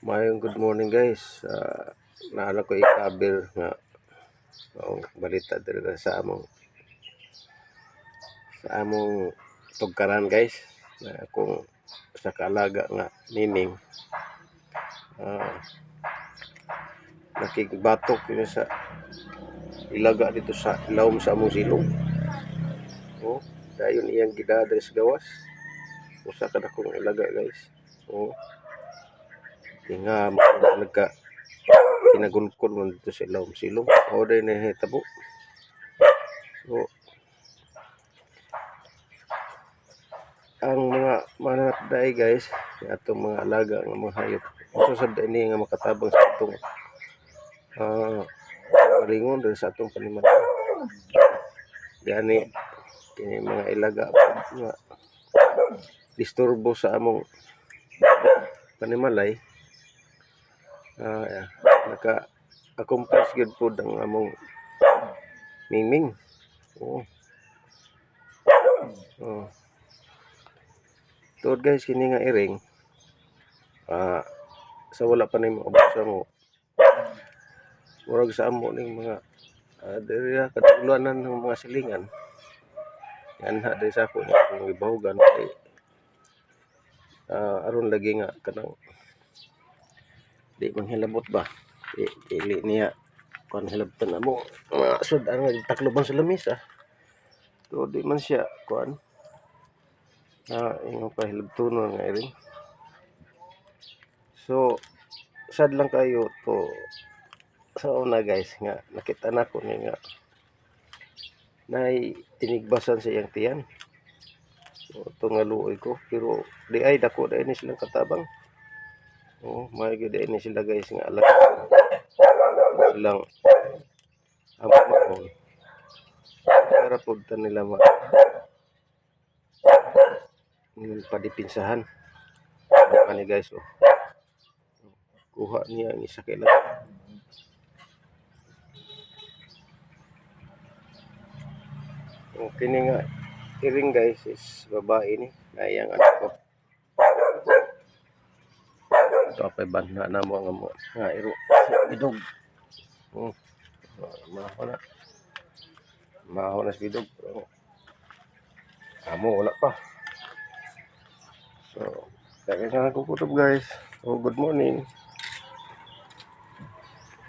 Mayong good morning guys. Naala ko i-cover nga ang balita diri sa among tugkaran guys. Na kung sa kaalaga nga nining nakigbatok yun sa ilaga dito sa ilawom sa among silong. Dayon iyang gidadre sa gawas. Usa ka dakong ilaga guys. Nga nagka kinagulkol man dito sa ilawom silong. O day na hitabo. So, ang mga mananapday guys, atong mga alaga nga mga hayop, susad ini nga makatabang sa atong maringon dahil sa atong panimata. Gani kini mga ilaga nga disturbo sa among panimalay. Naka-accomplish gud pod ang among mingming. Tuod guys kini nga iring sa wala pa nimo ubos mo murag sa amo ning mga diri katuluanan ng mga silingan yan ha diri sa ako nga ibahugan kay aron lagi nga kanang di manghilabot ba dili niya kon hilabtan amo mga sudan nga takloban sa lamisa so di man siya kuan yung pahilabton nga iring. So sad lang kayo to sa una guys nga nakita na ko ni nga nay tinigbasan sa iyang tiyan. So ito nga luoy ko pero di ay dako dai ni silang katabang. May gid ni sila guys nga alam silang amahon para pud nila padipinsahan ani guys. Kuha niya ang isa kailan kini nga iring guys is babae ni ayang ano ko ito apay banha na mo nga iro bidog. Maho na sa bidog amo wala pa. So kaya nga kukutob guys. Good morning.